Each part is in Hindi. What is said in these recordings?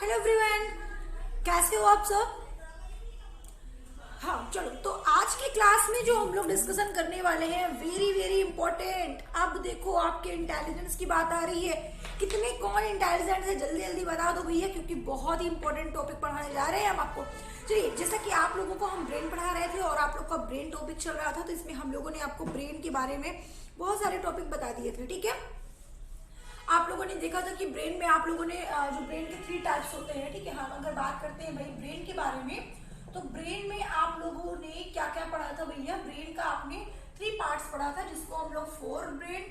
हेलो एवरीवन, कैसे हो आप सब। हाँ चलो, तो आज की क्लास में जो हम लोग डिस्कशन करने वाले हैं वेरी वेरी इंपॉर्टेंट। अब देखो आपके इंटेलिजेंस की बात आ रही है, कितने कौन इंटेलिजेंट है जल्दी जल्दी बता दो भैया, क्योंकि बहुत ही इंपॉर्टेंट टॉपिक पढ़ाने जा रहे हैं हम आपको। चलिए, जैसा कि आप लोगों को हम ब्रेन पढ़ा रहे थे और आप लोग का ब्रेन टॉपिक चल रहा था, तो इसमें हम लोगों ने आपको ब्रेन के बारे में बहुत सारे टॉपिक बता दिए थे। ठीक है, आप लोगों ने देखा था कि ब्रेन में आप लोगों ने जो ब्रेन के 3 टाइप्स होते हैं। ठीक है, हम अगर बात करते हैं भाई ब्रेन के बारे में, तो ब्रेन में आप लोगों ने क्या क्या पढ़ा था भैया। ब्रेन का आपने 3 पार्ट्स पढ़ा था, जिसको हम लोग फोर ब्रेन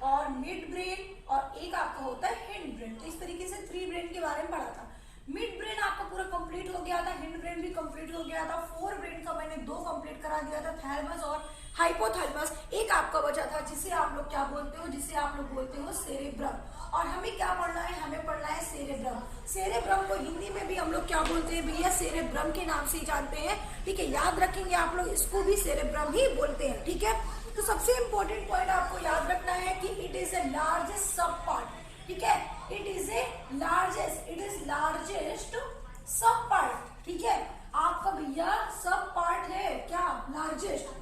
और मिड ब्रेन और एक आपका होता है हिंड ब्रेन। तो इस तरीके से 3 ब्रेन के बारे में पढ़ा था। मिड ब्रेन आपका पूरा कंप्लीट हो गया था, हिंड ब्रेन भी कंप्लीट हो गया था, फोर ब्रेन का मैंने 2 कंप्लीट करा दिया था, थैलेमस और हाइपोथैलेमस। एक आपका बचा था जिसे आप लोग क्या बोलते हो, जिसे आप लोग बोलते हो सेरेब्रम। और हमें क्या पढ़ना है, हमें पढ़ना है सेरेब्रम। सेरेब्रम को हिंदी में भी हम लोग क्या बोलते हैं भैया, सेरेब्रम के नाम से ही जानते हैं। ठीक है, याद रखेंगे आप लोग, इसको भी सेरेब्रम ही बोलते हैं। ठीक है, तो सबसे इंपॉर्टेंट पॉइंट आपको याद रखना है कि इट इज ए लार्जेस्ट सब पार्ट। ठीक है, इट इज लार्जेस्ट सब पार्ट। ठीक है, आपका भैया सब पार्ट है क्या, लार्जेस्ट।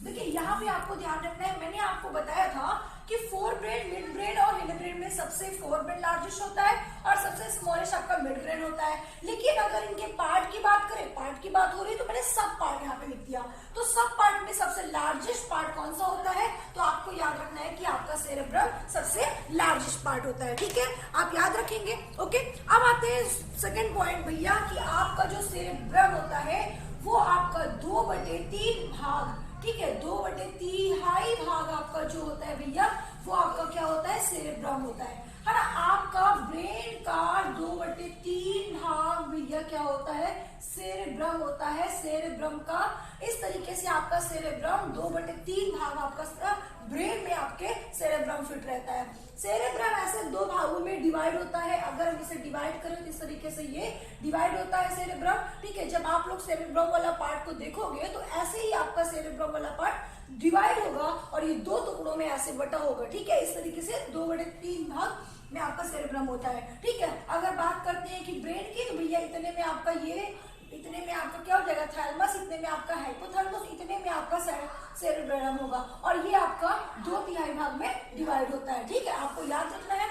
देखिए यहाँ पे आपको ध्यान रखना है, मैंने आपको बताया था कि फोर ब्रेन, मिड ब्रेन और हिंड ब्रेन में सबसे फोर ब्रेन लार्जेस्ट होता है और सबसे स्मॉलेस्ट आपका मिड ब्रेन होता है। लेकिन अगर इनके पार्ट की बात करें, पार्ट की बात हो रही है, तो मैंने सब पार्ट यहाँ पे लिख दिया। तो सब पार्ट में सबसे लार्जेस्ट पार्ट कौन सा होता है, तो आपको याद रखना है कि आपका सेरेब्रम सबसे लार्जेस्ट पार्ट होता है। ठीक है, आप याद रखेंगे। ओके, अब आते हैं सेकेंड पॉइंट भैया, कि आपका जो सेरेब्रम होता है वो आपका 2/3 भाग, ठीक है, 2/3 भाग आपका जो होता है भैया, वो आपका क्या होता है, सेरेब्रम होता है ना। आपका ब्रेन का 2/3 भाग भैया क्या होता है, सेरेब्रम होता है। सेरेब्रम का इस तरीके से आपका सेरेब्रम 2/3 भाग आपका ब्रेन में आपके सेरेब्रम फिट रहता है। सेरेब्रम ऐसे 2 भागों में डिवाइड होता है। अगर हम इसे डिवाइड करें तो इस तरीके से ये डिवाइड होता है सेरेब्रम। ठीक है, जब आप लोग सेरेब्रम वाला पार्ट को देखोगे तो ऐसे ही आपका सेरेब्रम वाला पार्ट डिवाइड होगा और ये 2 टुकड़ों में ऐसे बटा होगा। ठीक है, इस तरीके से 2/3 भाग में आपका सेरेब्रम होता है। ठीक है, अगर बात करते हैं कि ब्रेन की, तो भैया इतने में आपका इतने में आपका क्या हो जाएगा, थैलेमस, इतने में आपका हाइपोथैलेमस, इतने में आपका सेरेब्रम होगा और ये आपका 2/3 भाग में डिवाइड होता है। ठीक है, आपको याद रखना है।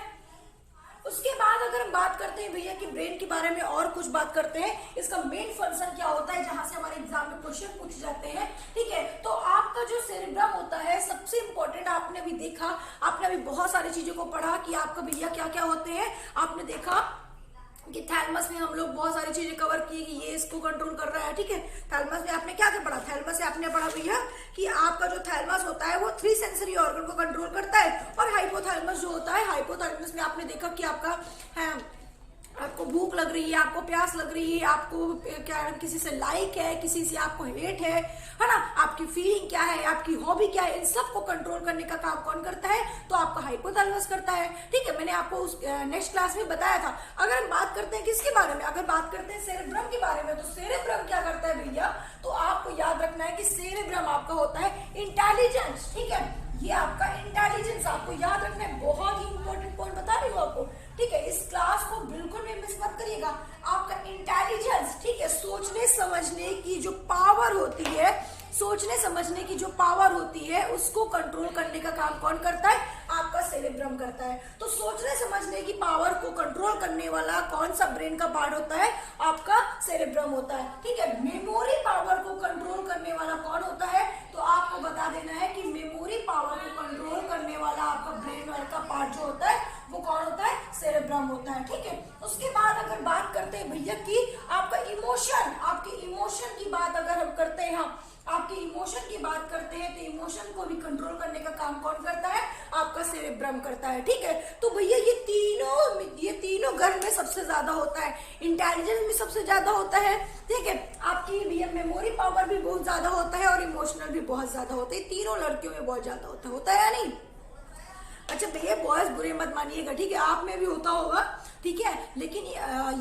उसके बाद अगर हम बात करते हैं भैया कि ब्रेन के बारे में और कुछ बात करते हैं, इसका मेन फंक्शन क्या होता है, जहां से हमारे एग्जाम में क्वेश्चन पूछे जाते हैं। ठीक है, तो आपका जो सेरेब्रम होता है सबसे इंपॉर्टेंट, आपने अभी देखा, आपने अभी बहुत सारी चीजों को पढ़ा कि आपका भैया क्या क्या होते हैं। आपने देखा कि थैलेमस में हम लोग बहुत सारी चीजें कवर की कि ये इसको कंट्रोल कर रहा है। ठीक है, थैलेमस में आपने क्या क्या पढ़ा, थैलेमस से आपने पढ़ा भैया कि आपका जो थैलेमस होता है वो 3 सेंसरी ऑर्गन को कंट्रोल करता है। और हाइपोथैलेमस जो होता है, हाइपोथैलेमस में आपने देखा कि आपका आपको भूख लग रही है, आपको प्यास लग रही है, आपको क्या किसी से लाइक है, किसी से आपको हेट है ना, आपकी फीलिंग क्या है, आपकी हॉबी क्या है, इन सब को कंट्रोल करने का काम कौन करता है, तो आपका हाइपोथैलेमस करता है। ठीक है, मैंने आपको उस नेक्स्ट क्लास में बताया था। अगर हम बात करते हैं किसके बारे में, अगर बात करते हैं सेरेब्रम के बारे में, तो सेरेब्रम क्या करता है भैया, तो आपको याद रखना है कि सेरेब्रम आपका होता है इंटेलिजेंस। ठीक है, ये आपका इंटेलिजेंस आपको याद रखना है, बहुत ही इंपॉर्टेंट पॉइंट बता रही हूँ आपको। ठीक है, इस क्लास को बिल्कुल भी मिस मत करिएगा। आपका इंटेलिजेंस, ठीक है, सोचने समझने की जो पावर होती है, सोचने समझने की जो पावर होती है, उसको कंट्रोल करने का काम कौन करता है, आपका सेरेब्रम करता है। तो सोचने समझने की पावर को कंट्रोल करने वाला कौन सा ब्रेन का पार्ट होता है, आपका सेरेब्रम होता है। ठीक है, मेमोरी पावर को कंट्रोल करने वाला कौन होता है, तो आपको बता देना है कि मेमोरी पावर को कंट्रोल करने वाला आपका ब्रेन का पार्ट जो होता है वो कौन होता है, सेरेब्रम होता है। ठीक है, उसके बाद अगर बात करते हैं भैया कि आपका इमोशन, आपके इमोशन की बात अगर हम करते हैं, हम आपके इमोशन की बात करते हैं, तो इमोशन को भी कंट्रोल करने का काम कौन करता है, आपका सेरेब्रम करता है। ठीक है, तो भैया ये तीनों घर में सबसे ज्यादा होता है, इंटेलिजेंस भी सबसे ज्यादा होता है। ठीक है, आपकी भैया मेमोरी पावर भी बहुत ज्यादा होता है और इमोशनल भी बहुत ज्यादा होता है। तीनों लड़कियों में बहुत ज्यादा होता है या नहीं। अच्छा भैया, बॉयज बुरे मत मानिएगा, ठीक है, आप में भी होता होगा। ठीक है, लेकिन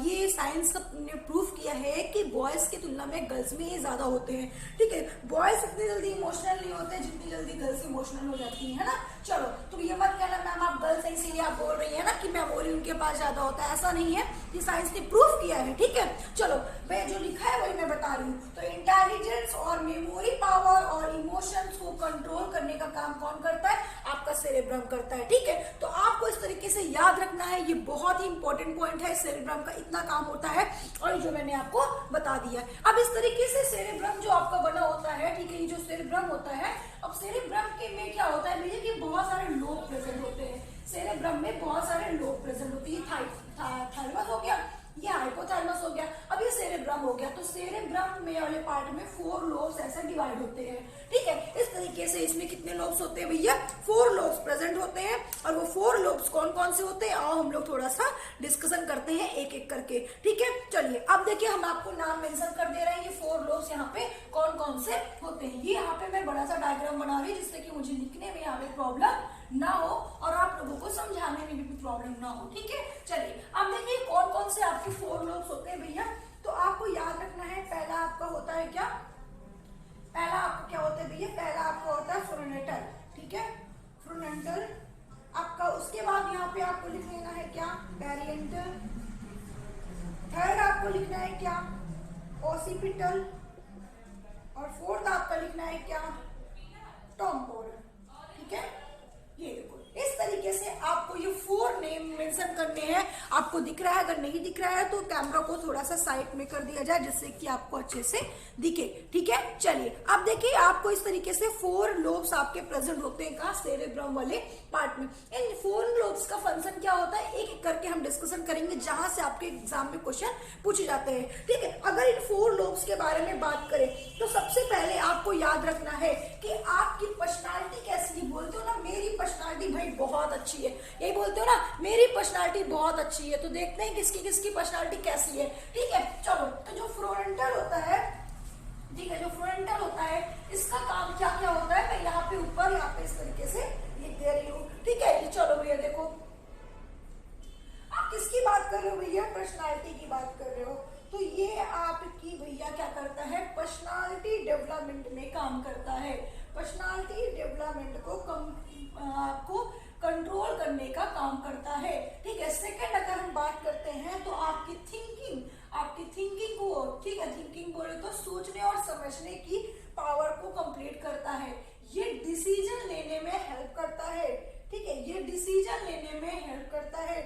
ये साइंस ने प्रूफ किया है कि बॉयज की तुलना में गर्ल्स में ये ज्यादा होते हैं। ठीक है, बॉयज इतनी जल्दी इमोशनल नहीं होते जितनी जल्दी गर्ल्स इमोशनल हो जाती है ना। चलो, तो ये मत कहना मैम आप गर्ल्स हैं इसीलिए आप बोल रही है ना कि मेमोरी उनके पास ज्यादा होता है, ऐसा नहीं है, ये साइंस ने प्रूव किया है। ठीक है, चलो मैं जो लिखा है वही मैं बता रही हूँ। तो इंटेलिजेंस और मेमोरी पावर और इमोशंस को कंट्रोल करने का काम कौन करता है? आपका सेरेब्रम करता है। ठीक है, तो आपको इस तरीके से याद रखना है, ये बहुत ही इंपॉर्टेंट पॉइंट है, सेरेब्रम का इतना काम होता है और जो मैंने आपको बता दिया। अब इस तरीके से सेरेब्रम जो आपका बना होता है, ठीक है, ये जो सेरेब्रम होता है, अब सेरेब्रम के में क्या होता है भैया कि बहुत सारे लोब प्रेजेंट होते हैं। सेरेब्रम में बहुत सारे लोब प्रेजेंट होते हैं। थाइमस हो गया, ये हाइपोथैलेमस हो गया, अब ये सेरेब्रम हो गया। तो सेरेब्रम में वाले पार्ट में 4 लोब्स ऐसे डिवाइड होते हैं। ठीक है, इस तरीके से इसमें कितने लोब्स होते हैं भैया? 4 लोब्स प्रेजेंट होते हैं। और वो 4 लोब्स कौन कौन से होते हैं आओ हम लोग थोड़ा सा डिस्कशन करते हैं एक एक करके। ठीक है, चलिए अब देखिए हम आपको नाम मेंशन कर दे रहे हैं, ये 4 लोब्स यहाँ पे कौन कौन से होते हैं। ये यहाँ पे मैं बड़ा सा डायग्राम बना रही हूँ जिससे कि मुझे लिखने में यहाँ पे प्रॉब्लम ना हो और आप लोगों को समझाने में भी प्रॉब्लम ना हो। ठीक है, चलिए अब देखिए कौन कौन से आपके 4 लोब्स होते हैं भैया। तो आपको याद रखना है, पहला आपका होता है क्या? पहला आपका क्या होता है भैया? पहला आपका होता है फ्रोनेटल। ठीक है, फ्रोनेटल आपका। उसके बाद यहाँ पे आपको लिख लेना है क्या? पैरिएंटल। थर्ड आपको लिखना है क्या? ओसिपिटल। और फोर्थ आपका लिखना है क्या? टेम्पोरल। ठीक है, ये देखो इस तरीके से आपको ये 4 नेम मेंशन करने हैं। आपको दिख रहा है? अगर नहीं दिख रहा है तो कैमरा को थोड़ा सा साइड में कर दिया जाए जिससे कि आपको अच्छे से दिखे। ठीक है, चलिए अब देखिए आपको इस तरीके से 4 लोब्स आपके प्रेजेंट होते हैं कहाँ? सेरेब्रम वाले पार्ट में। इन 4 लोब्स का फंक्शन क्या होता है एक एक करके हम डिस्कशन करेंगे जहां से आपके एग्जाम में क्वेश्चन पूछे जाते हैं। ठीक है, अगर इन 4 लोब्स के बारे में बात करें तो सबसे पहले आपको याद रखना है कि आपकी पर्सनालिटी कैसी है। बोलते हो ना मेरी पर्सनालिटी भाई बहुत अच्छी है, यही बोलते हो ना मेरी पर्सनालिटी बहुत अच्छी है। तो देखते हैं किसकी किसकी पर्सनालिटी कैसी है। ठीक है, चलो तो जो फ्रोंटल होता है, ठीक है, जो फ्रोंटल होता है इसका काम क्या क्या होता है मैं यहाँ पे ऊपर यहाँ पे इस तरीके से लिख दे रही हूँ। ठीक है, चलो भैया देखो आप किसकी बात कर रहे हो भैया? पर्सनालिटी की बात कर रहे हो। तो ये आपकी भैया क्या करता है? पर्सनालिटी डेवलपमेंट में काम करता है। पर्सनालिटी डेवलपमेंट को आपको कंट्रोल करने का काम करता है। ठीक है, सेकंड अगर हम बात करते हैं तो आपकी थिंकिंग को, ठीक है, थिंकिंग बोले तो सोचने और समझने की पावर को कंप्लीट करता है। ये डिसीजन लेने में हेल्प करता है। ठीक है, ये डिसीजन लेने में हेल्प करता है।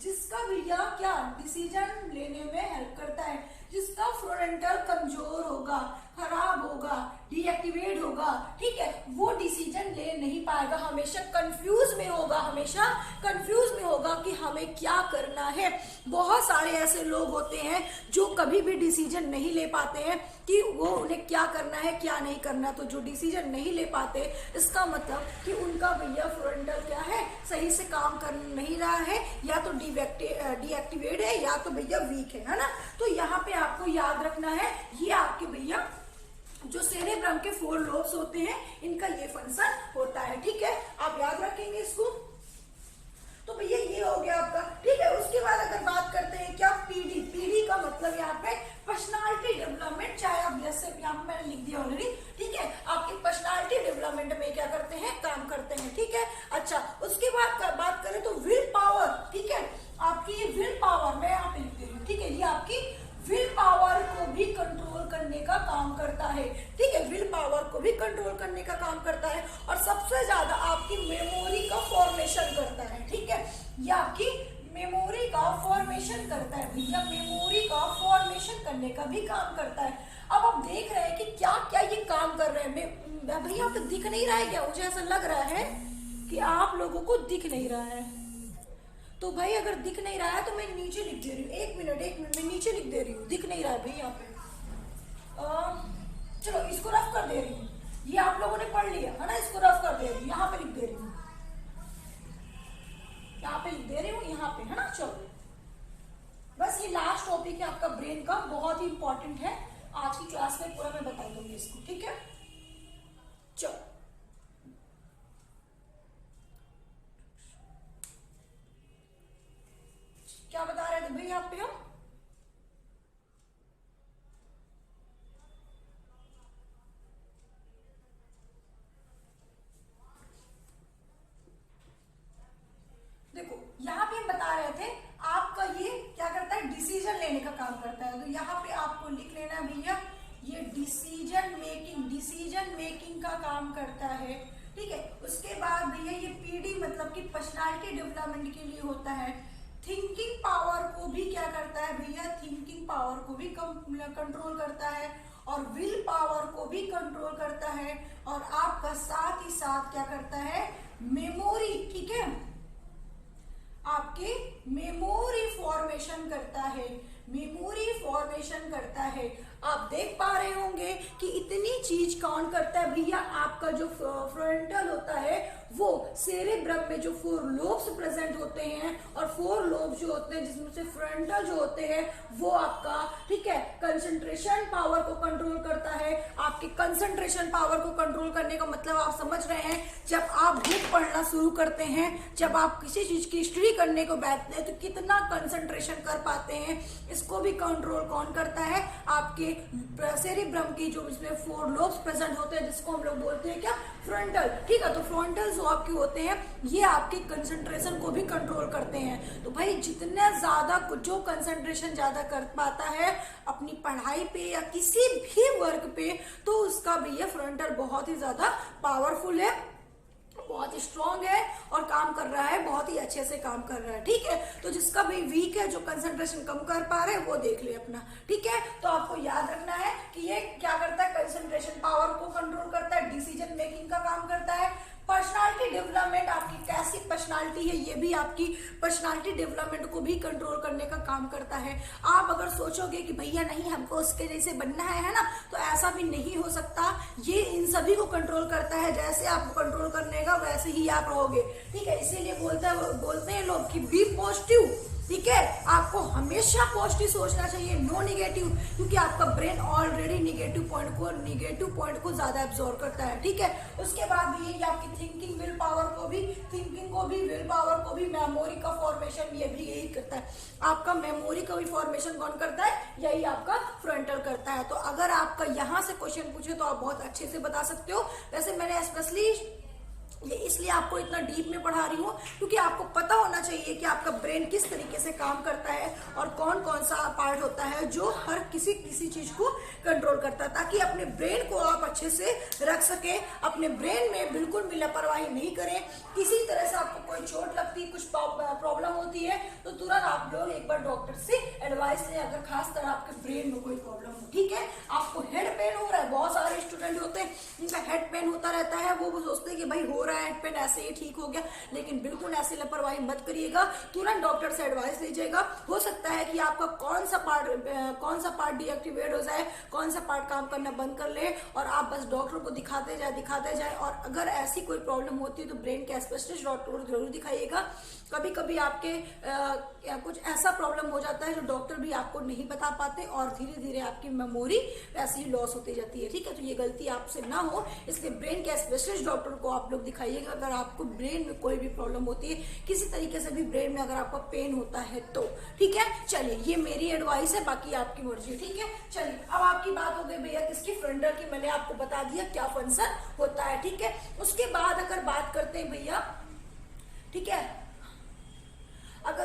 जिसका भैया क्या डिसीजन लेने में हेल्प करता है, जिसका फ्रोंटल कमजोर होगा, खराब होगा, डीएक्टिवेट होगा, ठीक है, वो डिसीजन ले नहीं पाएगा, हमेशा कंफ्यूज में होगा कि हमें क्या करना है। बहुत सारे ऐसे लोग होते हैं जो कभी भी डिसीजन नहीं ले पाते हैं कि वो उन्हें क्या करना है क्या नहीं करना। तो जो डिसीजन नहीं ले पाते इसका मतलब कि उनका भैया फ्रोंटल क्या है? सही से काम कर नहीं रहा है, या तो डीएक्टिवेट है या तो भैया वीक है ना। तो यहाँ पे आपको याद रखना है ये आपके भैया जो सेरेब्रम के 4 लोब्स होते हैं इनका ये फंक्शन होता है। ठीक है, आप याद रखेंगे इसको। तो भैया ये हो गया आपका। ठीक है, उसके बाद अगर बात करते हैं क्या? पीडी का मतलब यहाँ पे पर्सनालिटी डेवलपमेंट, चाहे आप जैसे यहाँ पे मैंने लिख दिया ऑलरेडी। ठीक है, आपकी पर्सनालिटी डेवलपमेंट में क्या करते हैं? काम करते हैं। ठीक है, अच्छा उसके बाद बात करें तो विल पावर। ठीक है, आपकी ये विल पावर मैं यहाँ पे लिख दे रही हूँ। ठीक है, ये आपकी विल पावर को भी कंट्रोल करने का काम करता है। ठीक है, विल पावर को भी कंट्रोल करने का काम करता है और सबसे ज्यादा आपकी मेमोरी का फॉर्मेशन करता है। ठीक है, ये आपकी मेमोरी का फॉर्मेशन करता है भैया, मेमोरी का फॉर्मेशन करने का भी काम करता है। अब आप देख रहे हैं कि क्या क्या ये काम कर रहे हैं भैया, आप दिख नहीं रहा है क्या? मुझे ऐसा लग रहा है कि आप लोगों को दिख नहीं रहा है। तो भाई अगर दिख नहीं रहा है तो मैं नीचे लिख दे रही हूँ। एक मिनट मैं नीचे लिख दे रही हूँ। दिख नहीं रहा है भाई यहाँ पे। चलो इसको रफ कर दे रही हूँ, ये आप लोगों ने पढ़ लिया है ना, इसको रफ कर दे रही हूँ, यहाँ पे लिख दे रही हूँ, यहाँ पे लिख दे रही हूँ, यहाँ पे है ना। चलो बस ये लास्ट टॉपिक है आपका ब्रेन का, बहुत ही इंपॉर्टेंट है। आज की क्लास में पूरा मैं बता दूंगी इसको। ठीक है, चलो क्या बता रहे थे भाई यहाँ पे हम? है। तो यहाँ पे आपको लिख लेना भैया, ये डिसीजन मेकिंग का काम करता है, ठीक है। उसके बाद भैया ये पीडी मतलब कि पर्सनालिटी डेवलपमेंट के लिए होता है। थिंकिंग पावर को भी क्या करता है भैया, थिंकिंग पावर को भी कंट्रोल करता है, और विल पावर को भी कंट्रोल करता है, और आपका साथ ही साथ क्या करता है, मेमोरी, ठीक है, आपके मेमोरी फॉर्मेशन करता है, मेमोरी फॉर्मेशन करता है। आप देख पा रहे होंगे कि इतनी चीज कौन करता है भैया, आपका जो फ्रंटल होता है वो सेरेब्रम में जो 4 लोब्स प्रेजेंट होते हैं, और 4 लोब्स जो होते हैं जिसमें से फ्रंटल जो होते हैं वो आपका, ठीक है, कंसंट्रेशन पावर को कंट्रोल करता है। आपके कंसंट्रेशन पावर को कंट्रोल करने का मतलब आप समझ रहे हैं, जब आप बुक पढ़ना शुरू करते हैं, जब आप किसी चीज की स्टडी करने को बैठते हैं तो कितना कंसंट्रेशन कर पाते हैं, इसको भी कंट्रोल कौन करता है, आपके सेरेब्रम की जो इसमें 4 लोब्स प्रेजेंट होते हैं जिसको हम लोग बोलते हैं क्या, फ्रंटल, ठीक है। तो फ्रंटल जो आपके होते हैं ये आपके कंसंट्रेशन को भी कंट्रोल करते हैं। तो भाई जितना ज्यादा जो कंसंट्रेशन ज्यादा कर पाता है अपनी पढ़ाई पे या किसी भी वर्क पे, तो उसका भैया फ्रंटल बहुत ही ज्यादा पावरफुल है, बहुत स्ट्रॉन्ग है और काम कर रहा है, बहुत ही अच्छे से काम कर रहा है, ठीक है। तो जिसका भी वीक है, जो कंसंट्रेशन कम कर पा रहे हैं वो देख ले अपना, ठीक है। तो आपको याद रखना है कि ये क्या करता है, कंसंट्रेशन पावर को कंट्रोल करता है, डिसीजन मेकिंग का काम करता है। पर्सनालिटी डेवलपमेंट, आपकी कैसी पर्सनालिटी है ये भी आपकी पर्सनालिटी डेवलपमेंट को भी कंट्रोल करने का काम करता है। आप अगर सोचोगे कि भैया नहीं हमको उसके जैसे बनना है ना, तो ऐसा भी नहीं हो सकता। ये इन सभी को कंट्रोल करता है, जैसे आपको कंट्रोल करने का वैसे ही आप रहोगे, ठीक है। इसीलिए बोलते हैं लोग कि बी पॉजिटिव, ठीक है। आपको हमेशा पॉजिटिव सोचना चाहिए, नो नेगेटिव, क्योंकि आपका ब्रेन ऑलरेडी नेगेटिव पॉइंट को ज्यादा एब्जॉर्व करता है, ठीक है। उसके बाद भी ये आपकी थिंकिंग विल पावर को भी विल पावर को भी मेमोरी का फॉर्मेशन ये भी यही करता है। आपका मेमोरी का भी फॉर्मेशन कौन करता है, यही आपका फ्रंटल करता है। तो अगर आपका यहाँ से क्वेश्चन पूछे तो आप बहुत अच्छे से बता सकते हो। वैसे मैंने स्पेशली ये इसलिए आपको इतना डीप में पढ़ा रही हूँ क्योंकि आपको पता होना चाहिए कि आपका ब्रेन किस तरीके से काम करता है और कौन कौन सा पार्ट होता है जो हर किसी चीज को कंट्रोल करता है, ताकि अपने ब्रेन को आप अच्छे से रख सके, अपने ब्रेन में बिल्कुल भी लापरवाही नहीं करें। किसी तरह से आपको कोई चोट लगती, कुछ प्रॉब्लम होती है तो तुरंत आप लोग एक बार डॉक्टर से एडवाइस लें, अगर खास तरह आपके ब्रेन में कोई प्रॉब्लम हो, ठीक है। आपको हेड पेन हो रहा है, बहुत सारे स्टूडेंट होते हैं उनका हेड पेन होता रहता है, वो सोचते हैं कि भाई हो रहा है हेड पेन ऐसे ही ठीक हो गया, लेकिन बिल्कुल ऐसे लापरवाही मत करिएगा, तुरंत डॉक्टर से एडवाइस लीजिएगा। हो सकता है कि आपका कौन सा पार्ट डीएक्टिवेट हो जाए, कौन सा पार्ट काम करना बंद कर ले, और आप बस डॉक्टर को दिखाते जाए। और अगर ऐसी कोई प्रॉब्लम होती है तो ब्रेन के स्पेशलिस्ट डॉक्टर को जरूर दिखाइएगा। कभी कभी आपके कुछ ऐसा प्रॉब्लम हो जाता है जो डॉक्टर भी आपको नहीं बता पाते, और धीरे धीरे आपकी मेमोरी वैसे ही लॉस होती जाती है, ठीक है। तो ये गलती आपसे ना हो, इसलिए ब्रेन के स्पेशलिस्ट डॉक्टर को आप लोग दिखाइएगा अगर आपको ब्रेन में कोई भी प्रॉब्लम होती है, किसी तरीके से भी ब्रेन में अगर आपका पेन होता है तो, ठीक है। चलिए ये मेरी एडवाइस है, बाकी आपकी मर्जी, ठीक है। चलिए अब आपकी बात हो गई भैया किसकी, फ्रंटल की। मैंने आपको बता दिया क्या फंक्शन होता है, ठीक है। उसके बाद अगर बात करते हैं भैया, ठीक है,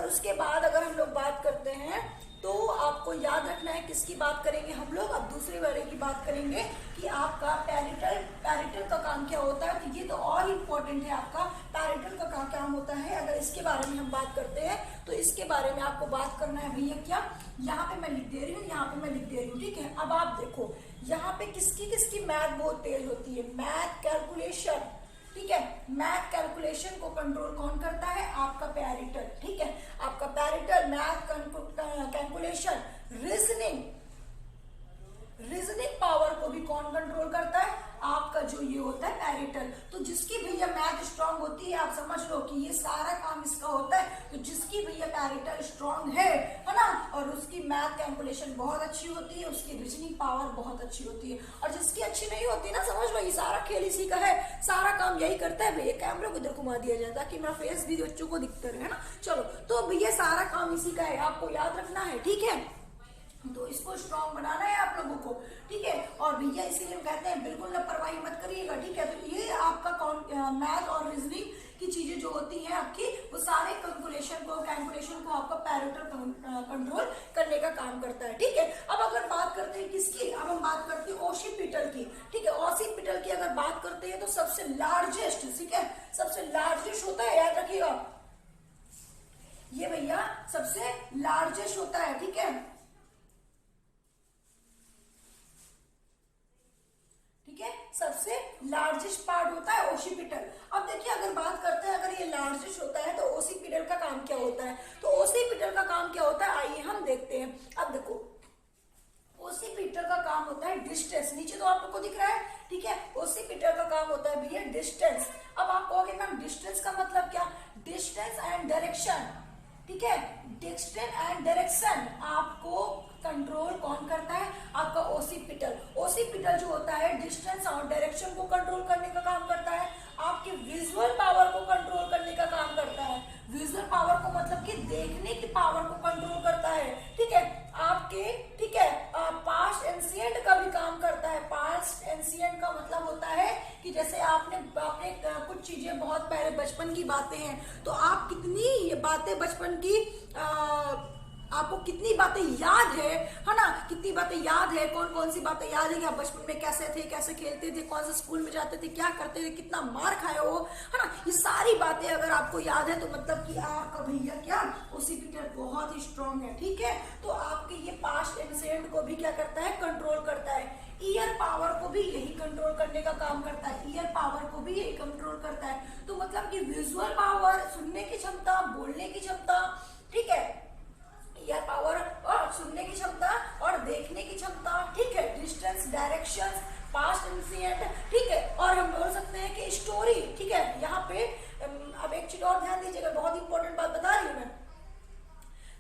उसके बाद अगर हम लोग बात करते हैं तो आपको याद रखना है किसकी बात करेंगे हम लोग, अब दूसरे वाले की बात करेंगे कि आपका पैरिटल का काम क्या होता है। तो ये तो और इम्पोर्टेंट है, आपका पैरिटल का काम होता है। अगर इसके बारे में हम बात करते हैं तो इसके बारे में आपको बात करना है भैया क्या, यहाँ पे मैं लिख दे रही हूँ, यहाँ पे मैं लिख दे रही हूँ, ठीक है। अब आप देखो यहाँ पे किसकी मैथ बहुत तेज होती है, मैथ कैलकुलेशन, ठीक है। मैथ कैलकुलेशन को कंट्रोल कौन करता है, आपका पैरिटल, ठीक है। आपका parietal math calculation, reasoning power को भी कौन कंट्रोल करता है, आपका जो ये होता है पैरिटल। तो जिसकी भैया मैथ स्ट्रांग होती है, आप समझ लो कि ये सारा काम इसका होता है। तो जिसकी भैया पैरिटल स्ट्रांग है ना, और उसकी मैथ कैलकुलेशन बहुत अच्छी होती है, उसकी रीजनिंग पावर बहुत अच्छी होती है। और जिसकी अच्छी नहीं होती ना, समझ लो ये सारा खेल इसी का है, सारा काम यही करता है भैया। कैमरा को इधर घुमा दिया जाता है कि मेरा फेस भी बच्चों को दिखता रहे, है ना। चलो तो भैया सारा काम इसी का है, आपको याद रखना है, ठीक है। तो इसको स्ट्रॉन्ग बनाना है आप लोगों को, ठीक है। और भैया इसीलिए हम कहते हैं बिल्कुल लापरवाही मत करिएगा, ठीक है। तो ये आपका मैथ और रीजनिंग की चीजें जो होती हैं आपकी, वो सारे कैलकुलेशन को आपका पैरेटल कंट्रोल करने का काम करता है। ठीक है, अब अगर बात करते हैं किसकी, अब हम बात करते हैं ओसिपिटल की। ठीक है, ओसिपिटल की अगर बात करते हैं तो सबसे लार्जेस्ट, ठीक है, सबसे लार्जेस्ट होता है, याद रखिएगा ये भैया सबसे लार्जेस्ट होता है। ठीक है, ठीक है, सबसे लार्जेस्ट पार्ट होता है ओसिपिटल। अब देखिए अगर बात करते हैं, अगर ये लार्जेस्ट होता है तो ओसिपिटल का काम क्या होता है, तो ओसिपिटल का काम क्या होता है आइए हम देखते हैं। अब देखो ओसिपिटल का काम होता है डिस्टेंस, नीचे तो आप लोग को दिख रहा है। ठीक है, ओसिपिटल का काम होता है भैया डिस्टेंस। अब आप कहोगे मैम डिस्टेंस का मतलब क्या, डिस्टेंस एंड डायरेक्शन। ठीक है, डिस्टेंस एंड डायरेक्शन आपको कंट्रोल कौन करता है, आपका ओसिपिटल। ओसिपिटल जो होता है डिस्टेंस और डायरेक्शन को कंट्रोल करने का काम करता है, आपके विजुअल पावर को कंट्रोल करने का काम करता है। विजुअल पावर को मतलब कि देखने की पावर को कंट्रोल करता है। ठीक है, आपके, ठीक है, पास्ट एंशिएंट का भी काम करता है। पास्ट एंशिएंट का मतलब होता है कि जैसे आपने कुछ चीजें बहुत पहले बचपन की बातें हैं, तो आप कितनी ये बातें बचपन की आपको कितनी बातें याद है ना, कितनी बातें याद है, कौन कौन सी बातें याद है कि आप बचपन में कैसे थे, कैसे खेलते थे, कौन से स्कूल में जाते थे, क्या करते थे, कितना मार खाए हो, है ना, ये सारी बातें अगर आपको याद है तो मतलब कि आपका भैया क्या ओसिपिटल बहुत ही स्ट्रांग है। ठीक है, तो आपके ये पास्ट एंशिएंट को भी क्या करता है, कंट्रोल करता है। ईयर पावर को भी यही कंट्रोल करने का काम करता है, ईयर पावर को भी यही कंट्रोल करता है। तो मतलब कि विजुअल पावर, सुनने की क्षमता, बोलने की क्षमता, ठीक है, ईयर पावर और सुनने की क्षमता और देखने की क्षमता, ठीक है, डिस्टेंस, डायरेक्शन, पास्ट एंशिएंट, ठीक है, और हम बोल सकते हैं कि स्टोरी। ठीक है, यहाँ पे अब एक चीज और ध्यान दीजिएगा, बहुत इंपॉर्टेंट बात बता रही हूँ मैं।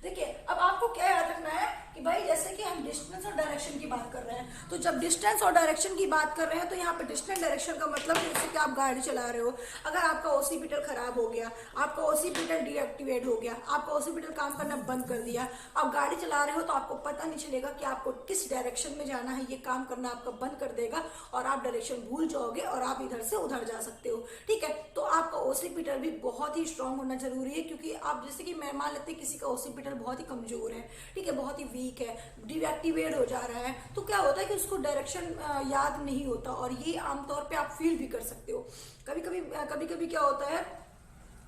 देखिए अब आपको क्या याद रखना है कि भाई जैसे कि हम डिस्टेंस और डायरेक्शन की बात कर रहे हैं, तो जब डिस्टेंस और डायरेक्शन की बात कर रहे हैं तो यहाँ पे डिस्टेंस डायरेक्शन का मतलब जैसे कि आप गाड़ी चला रहे हो, अगर आपका ओसिपिटल खराब हो गया, आपका ओसिपिटल डीएक्टिवेट हो गया, आपका ओसिपिटल काम करना बंद कर दिया, आप गाड़ी चला रहे हो तो आपको पता नहीं चलेगा कि आपको किस डायरेक्शन में जाना है, ये काम करना आपका बंद कर देगा और आप डायरेक्शन भूल जाओगे और आप इधर से उधर जा सकते हो। ठीक है, तो आपका ओसिपिटल भी बहुत ही स्ट्रांग होना जरूरी है, क्योंकि आप जैसे कि मैं मान लेते हैं किसी का ओसिपिटल बहुत ही कमजोर है, ठीक है, बहुत ही वीक है, डीएक्टिवेट हो जा रहा है, तो क्या होता है कि उसको डायरेक्शन याद नहीं होता, और ये आमतौर पे आप फील भी कर सकते हो। कभी कभी क्या होता है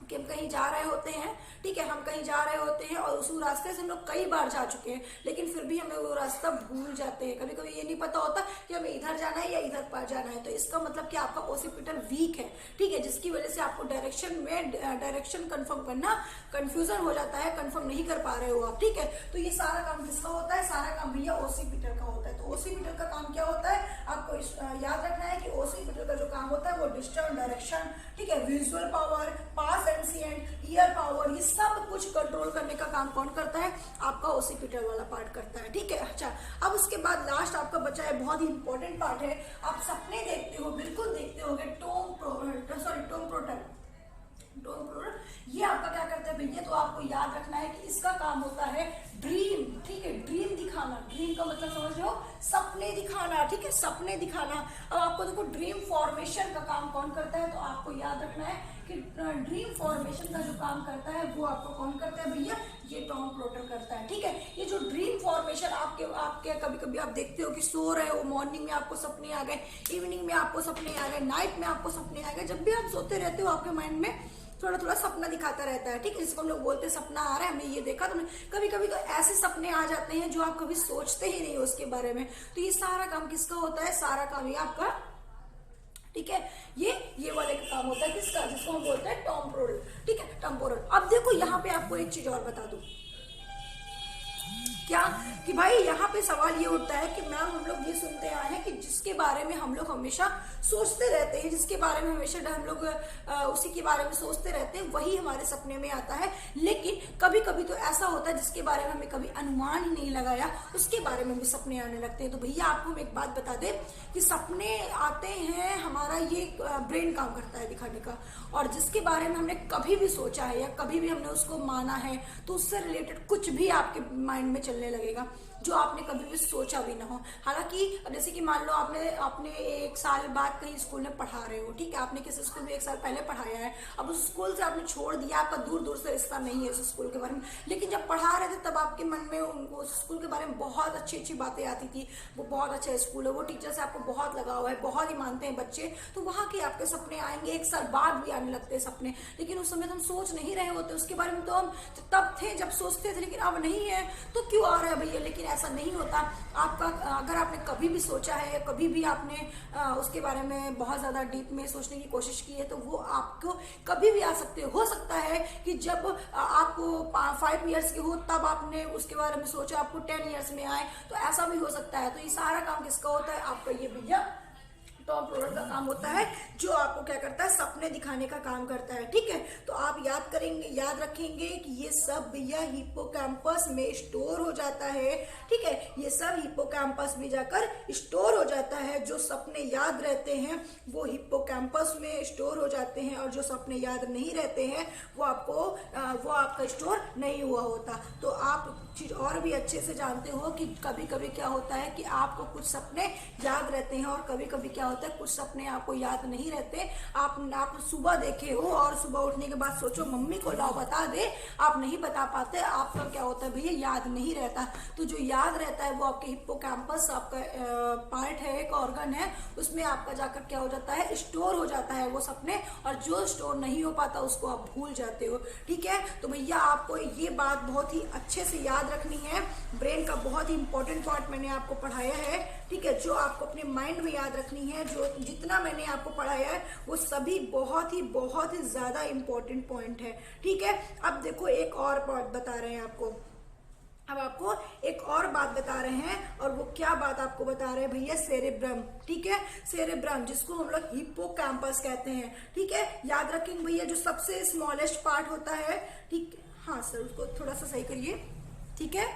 कि हम कहीं जा रहे होते हैं, ठीक है, हम कहीं जा रहे होते हैं और उस रास्ते से हम लोग कई बार जा चुके हैं, लेकिन फिर भी हमें वो रास्ता भूल जाते हैं। कभी कभी ये नहीं पता होता कि हमें इधर जाना है या इधर पार जाना है, तो इसका मतलब कि आपका ओसिपिटल वीक है। ठीक है, जिसकी वजह से आपको डायरेक्शन कंफर्म करना कंफ्यूजन हो जाता है, कंफर्म नहीं कर पा रहे हो आप। ठीक है, तो ये सारा काम किसका होता है, सारा काम भैया ओसिपिटल का होता है। तो ओसिपिटल का काम क्या होता है, आपको याद रखना है कि ओसिपिटल का जो काम होता है वो डिस्टेंस, डायरेक्शन, ठीक है, visual power, past ancient, year power, ये सब कुछ कंट्रोल करने का काम कौन करता है, आपका ओसिपिटल वाला पार्ट करता है। ठीक है, अच्छा, अब उसके बाद लास्ट आपका बचा है, बहुत ही इंपॉर्टेंट पार्ट है, आप सपने देखते हो, बिल्कुल देखते होगे, टोम प्रोटल, ये आपका क्या करता है भैया, तो आपको याद रखना है कि इसका काम होता है ड्रीम। ठीक है, ड्रीम दिखाना, ड्रीम का मतलब समझ लो सपने दिखाना। ठीक है, सपने दिखाना। अब आपको देखो ड्रीम फॉर्मेशन का काम कौन करता है, तो आपको याद रखना है कि ड्रीम फॉर्मेशन का जो काम करता है वो आपको कौन करता है भैया, ये टॉम प्रोटर करता है। ठीक है, ये जो ड्रीम फॉर्मेशन आपके कभी कभी आप देखते हो कि सो रहे हो, मॉर्निंग में आपको सपने आ गए, इवनिंग में आपको सपने आ गए, नाइट में आपको सपने आ गए, जब भी आप सोते रहते हो आपके माइंड में थोड़ा थोड़ा सपना दिखाता रहता है। ठीक है, जिसको हम लोग बोलते हैं सपना आ रहा है, हमने ये देखा, तो कभी कभी तो ऐसे सपने आ जाते हैं जो आप कभी सोचते ही नहीं हो उसके बारे में। तो ये सारा काम किसका होता है, सारा काम ये आपका, ठीक है, ये वाले का काम होता है किसका, जिसको हम बोलते हैं टॉम प्रोडल। ठीक है, टेम्पोरल। अब देखो यहाँ पे आपको एक चीज और बता दूं, क्या कि भाई यहाँ पे सवाल ये उठता है कि मैम हम लोग ये सुनते आए हैं कि जिसके बारे में हम लोग हमेशा सोचते रहते हैं, जिसके बारे में हमेशा हम लोग उसी के बारे में सोचते रहते हैं, वही हमारे सपने में आता है। लेकिन कभी कभी तो ऐसा होता है जिसके बारे में हमें कभी अनुमान ही नहीं लगाया, उसके बारे में भी सपने आने लगते हैं। तो भैया आपको हम एक बात बता दें कि सपने आते हैं, हमारा ये ब्रेन काम करता है दिखाने का, और जिसके बारे में हमने कभी भी सोचा है या कभी भी हमने उसको माना है, तो उससे रिलेटेड कुछ भी आपके माइंड में चलने लगेगा जो आपने कभी भी सोचा भी ना हो। हालांकि जैसे कि मान लो आपने 1 साल बाद कहीं स्कूल में पढ़ा रहे हो, ठीक है, आपने किसी स्कूल में 1 साल पहले पढ़ाया है, अब उस स्कूल से आपने छोड़ दिया, आपका दूर दूर से रिश्ता नहीं है उस स्कूल के बारे में, लेकिन जब पढ़ा रहे थे तब आपके मन में उनको उस स्कूल के बारे में बहुत अच्छी अच्छी बातें आती थी, वो बहुत अच्छा स्कूल है, वो टीचर से आपको बहुत लगाव है, बहुत ही मानते हैं बच्चे, तो वहाँ के आपके सपने आएंगे, 1 साल बाद भी आने लगते हैं सपने, लेकिन उस समय तो हम सोच नहीं रहे होते उसके बारे में, तो हम तब थे जब सोचते थे, लेकिन अब नहीं है तो क्यों आ रहा है भैया। लेकिन ऐसा नहीं होता। आपका अगर आपने कभी भी सोचा है, कभी भी आपने उसके बारे में बहुत ज्यादा डीप में सोचने की कोशिश की है, तो वो आपको कभी भी आ सकते हो सकता है कि जब आपको 5 इयर्स के हो तब आपने उसके बारे में सोचा, आपको 10 इयर्स में आए, तो ऐसा भी हो सकता है। तो ये सारा काम किसका होता है? आपका ये भैया टॉप रोलर का काम होता है, जो आपको क्या करता है? सपने दिखाने का काम करता है, ठीक है। तो आप याद रखेंगे कि ये सब भैया हिप्पोकैम्पस में स्टोर हो जाता है, ठीक है, ये सब हिप्पोकैम्पस में जाकर स्टोर हो जाता है। जो सपने याद रहते हैं वो हिप्पोकैम्पस में स्टोर हो जाते हैं, और जो सपने याद नहीं रहते हैं वो आपका स्टोर नहीं हुआ होता। तो आप चीज और भी अच्छे से जानते हो कि कभी कभी क्या होता है कि आपको कुछ सपने याद रहते हैं, और कभी कभी क्या होता है कुछ सपने आपको याद नहीं रहते। आप सुबह देखे हो और सुबह उठने के बाद सोचो मम्मी को लाओ बता दे, आप नहीं बता पाते, आपका क्या होता है भैया? याद नहीं रहता। तो जो याद रहता है वो आपके हिप्पोकैम्पस, आपका पार्ट है, एक ऑर्गन है, उसमें आपका जाकर क्या हो जाता है? स्टोर हो जाता है वो सपने, और जो स्टोर नहीं हो पाता उसको आप भूल जाते हो, ठीक है। तो भैया आपको ये बात बहुत ही अच्छे से याद रखनी है। ब्रेन का बहुत ही इंपॉर्टेंट पार्ट मैंने आपको पढ़ाया है, ठीक है, जो आपको अपने माइंड में याद रखनी है। जो जितना मैंने आपको पढ़ाया है वो सभी बहुत ही ज्यादा इंपॉर्टेंट पॉइंट है, ठीक है। अब देखो एक और बात बता रहे हैं आपको, अब आपको एक और बात बता रहे हैं, और वो क्या बात आपको बता रहे हैं भैया? सेरेब्रम, ठीक है, सेरेब्रम जिसको हम लोग हिप्पोकैम्पस कहते हैं, ठीक है। याद रखेंगे भैया जो सबसे स्मॉलेस्ट पार्ट होता है, ठीक, हाँ सर उसको थोड़ा सा सही करिए, ठीक है।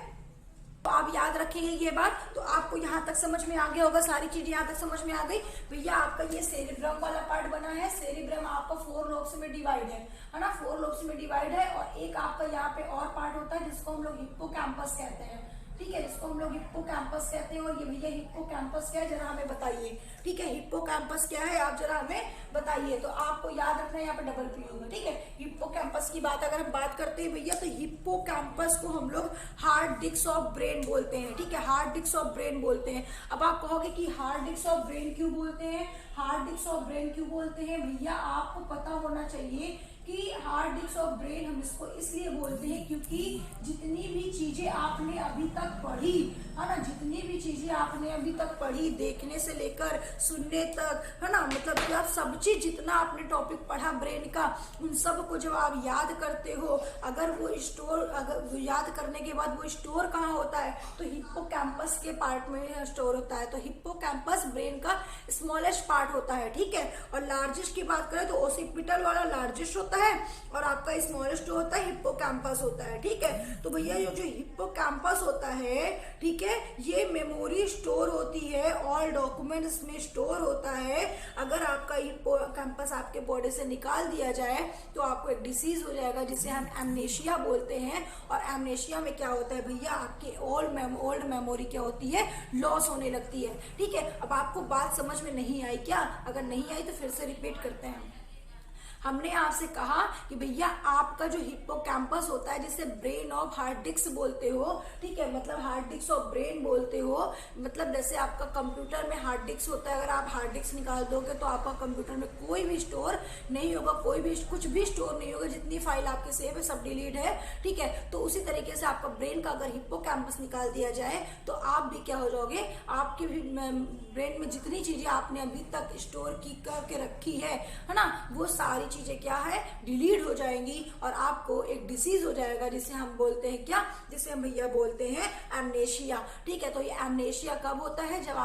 तो आप याद रखेंगे ये बात। तो आपको यहाँ तक समझ में आ गया होगा, सारी चीजें यहाँ तक समझ में आ गई भैया। आपका ये सेरेब्रम वाला पार्ट बना है। सेरेब्रम आपका 4 लोब्स में डिवाइड है ना, 4 लोब्स में डिवाइड है। और एक आपका यहाँ पे और पार्ट होता है जिसको हम लोग हिप्पोकैम्पस कहते हैं, ठीक है, जिसको हम लोग हिप्पोकैम्पस कहते हैं। और ये भैया हिप्पोकैम्पस क्या है जरा हमें बताइए, ठीक है, हिप्पोकैम्पस क्या है आप जरा हमें बताइए। तो आपको याद रखना है यहाँ पे डबल पी होगा, ठीक है। हिप्पोकैम्पस की बात अगर हम बात करते हैं भैया, तो हिप्पोकैम्पस को हम लोग हार्ड डिस्क ऑफ ब्रेन बोलते हैं, ठीक है, हार्ड डिस्क ऑफ ब्रेन बोलते हैं। अब आप कहोगे कि हार्ड डिस्क ऑफ ब्रेन क्यों बोलते हैं? हार्ड डिस्क ऑफ ब्रेन क्यों बोलते हैं भैया? आपको पता होना चाहिए कि हार्ड डिस्क ऑफ ब्रेन हम इसको इसलिए बोलते हैं क्योंकि जितनी भी चीजें आपने अभी तक पढ़ी है ना, जितनी भी चीजें आपने अभी तक पढ़ी, देखने से लेकर सुनने तक, है ना, मतलब कि आप सब चीज जितना आपने टॉपिक पढ़ा ब्रेन का, उन सब को जब आप याद करते हो, अगर याद करने के बाद वो स्टोर कहाँ होता है? तो हिप्पोकैम्पस के पार्ट में स्टोर होता है। तो हिप्पोकैम्पस ब्रेन का स्मॉलेस्ट पार्ट होता है, ठीक है। और लार्जेस्ट की बात करें तो ओसिपिटल वाला लार्जेस्ट होता है, और आपका स्मॉलेस्ट होता है हिप्पोकैम्पस होता है, ठीक है। तो भैया ये जो हिप्पोकैम्पस होता है, ठीक है, ये मेमोरी स्टोर होती है, ऑल डॉक्यूमेंट्स में स्टोर होता है। अगर आपका हिप्पोकैम्पस आपके बॉडी से निकाल दिया जाए तो आपको एक डिसीज हो जाएगा जिसे हम एमनेशिया बोलते हैं। और एमनेशिया में क्या होता है भैया? आपके ओल्ड मेमोरी क्या होती है? लॉस होने लगती है, ठीक है। अब आपको बात समझ में नहीं आई क्या? अगर नहीं आई तो फिर से रिपीट करते हैं। हमने आपसे कहा कि भैया आपका जो हिप्पोकैम्पस होता है जिसे ब्रेन ऑफ हार्ड डिस्क बोलते हो, ठीक है, मतलब हार्ड डिस्क ऑफ ब्रेन बोलते हो, मतलब जैसे आपका कंप्यूटर में हार्ड डिस्क होता है, अगर आप हार्ड डिस्क निकाल दोगे तो आपका कंप्यूटर में कोई भी स्टोर नहीं होगा, कुछ भी स्टोर नहीं होगा, जितनी फाइल आपके सेव है सब डिलीट है, ठीक है। तो उसी तरीके से आपका ब्रेन का अगर हिप्पोकैम्पस निकाल दिया जाए तो आप भी क्या हो जाओगे? आपके भी ब्रेन में जितनी चीजें आपने अभी तक स्टोर की करके रखी है ना, वो सारी चीजें क्या है? डिलीट हो जाएंगी, और आपको एक डिसीज हो जाएगा जिसे हम बोलते हैं क्या? जिसे हम भैया बोलते हैं एमनेशिया, ठीक है। तो ये एमनेशिया कब होता है? जब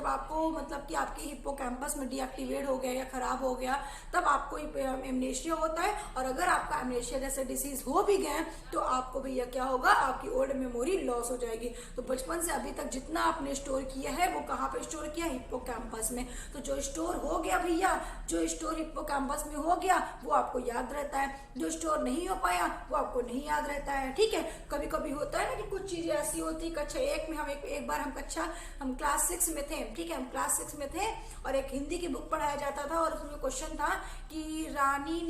आपको मतलब कि आपकी हिप्पोकैम्पस में डीएक्टिवेट हो गया या खराब हो गया, तब आपको एमनेशिया होता है। और अगर आपका एमनेशिया जैसे डिसीज हो भी गए तो आपको भैया क्या होगा? आपकी ओल्ड मेमोरी लॉस हो जाएगी। तो बचपन से अभी तक जितना आपने स्टोर किया है वो कहाँ पे स्टोर किया? हिप्पोकैम्पस में। तो जो स्टोर हो गया भैया जो स्टोर हिप्पोकैम्पस में हो गया वो आपको याद रहता है, जो स्टोर नहीं हो पाया वो आपको नहीं याद रहता है। ठीक है, कभी कभी होता है ना कि कुछ चीजें ऐसी होती है। कक्षा 1 में हम एक बार हम क्लास 6 में थे। ठीक है, हम क्लास 6 में थे और एक हिंदी की बुक पढ़ाया जाता था और उसमें क्वेश्चन था कि रानी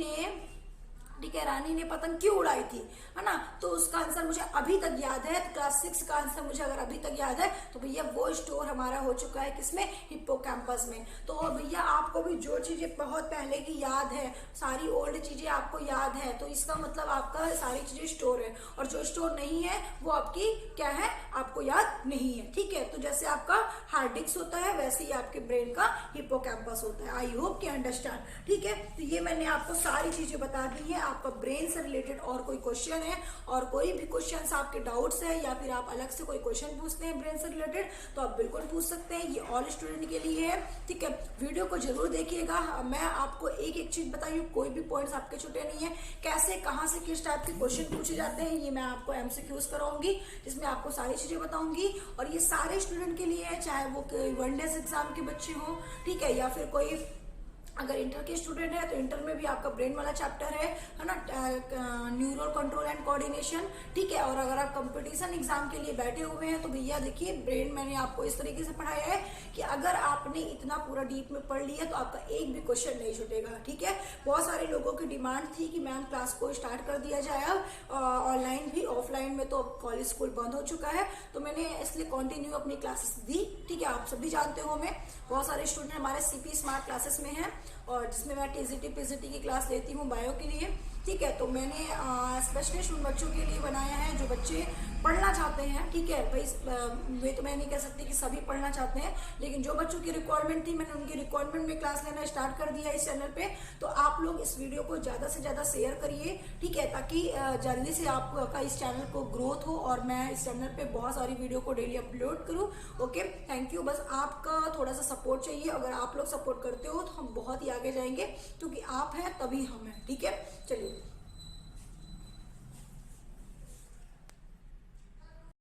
ने पतंग क्यों उड़ाई थी, है ना। तो उसका आंसर मुझे अभी तक याद है। क्लास 6 का आंसर मुझे अगर अभी तक याद है तो भैया वो स्टोर हमारा हो चुका है किसमें, हिप्पोकैम्पस में। तो भैया आपको भी जो चीजें बहुत पहले की याद है, सारी ओल्ड चीजें आपको याद है, तो इसका मतलब आपका सारी चीजें स्टोर है। और जो स्टोर नहीं है वो आपकी क्या है, आपको याद नहीं है। ठीक है, तो जैसे आपका हार्ड डिस्क होता है वैसे ही आपके ब्रेन का हिप्पोकैम्पस होता है। आई होप कि अंडरस्टैंड। ठीक है, तो ये मैंने आपको सारी चीजें बता दी है। आपका ब्रेन से रिलेटेड और कोई क्वेश्चन है और कोई भी क्वेश्चंस आपके डाउट्स है या फिर आप अलग से कोई क्वेश्चन पूछते हैं ब्रेन से रिलेटेड तो आप बिल्कुल पूछ सकते हैं। ये ऑल स्टूडेंट के लिए है। ठीक है, वीडियो को जरूर देखिएगा। मैं आपको एक एक चीज बताई हूँ, कोई भी पॉइंट्स आपके छूटे नहीं है। कैसे कहाँ से किस टाइप के क्वेश्चन पूछे जाते हैं ये मैं आपको MCQs कराऊंगी, जिसमें आपको सारी चीजें बताऊंगी। और ये सारे स्टूडेंट के लिए है, चाहे वो वन डेज एग्जाम के बच्चे हों, ठीक है, या फिर कोई अगर इंटर के स्टूडेंट है तो इंटर में भी आपका ब्रेन वाला चैप्टर है ना, न्यूरल कंट्रोल एंड कोऑर्डिनेशन। ठीक है, और अगर आप कंपटीशन एग्जाम के लिए बैठे हुए हैं तो भैया देखिए ब्रेन मैंने आपको इस तरीके से पढ़ाया है कि अगर आपने इतना पूरा डीप में पढ़ लिया तो आपका एक भी क्वेश्चन नहीं छूटेगा। ठीक है, बहुत सारे लोगों की डिमांड थी कि मैम क्लास को स्टार्ट कर दिया जाए अब, ऑनलाइन भी, ऑफलाइन में तो कॉलेज स्कूल बंद हो चुका है, तो मैंने इसलिए कंटिन्यू अपनी क्लासेस दी। ठीक है, आप सभी जानते हो मैं बहुत सारे स्टूडेंट हमारे CP स्मार्ट क्लासेस में हैं और जिसमें मैं TCT PCT की क्लास लेती हूँ बायो के लिए। ठीक है, तो मैंने स्पेशलिस्ट उन बच्चों के लिए बनाया है जो बच्चे पढ़ना चाहते हैं। ठीक है भाई, वे तो मैं नहीं कह सकती कि सभी पढ़ना चाहते हैं, लेकिन जो बच्चों की रिक्वायरमेंट थी मैंने उनकी रिक्वायरमेंट में क्लास लेना स्टार्ट कर दिया इस चैनल पे। तो आप लोग इस वीडियो को ज्यादा से ज्यादा शेयर करिए। ठीक है, ताकि जल्दी से आपका इस चैनल को ग्रोथ हो और मैं इस चैनल पे बहुत सारी वीडियो को डेली अपलोड करूँ। Okay, thank you. बस आपका थोड़ा सा सपोर्ट चाहिए। अगर आप लोग सपोर्ट करते हो तो हम बहुत ही आगे जाएंगे, क्योंकि आप हैं तभी हम हैं। ठीक है, चलिए।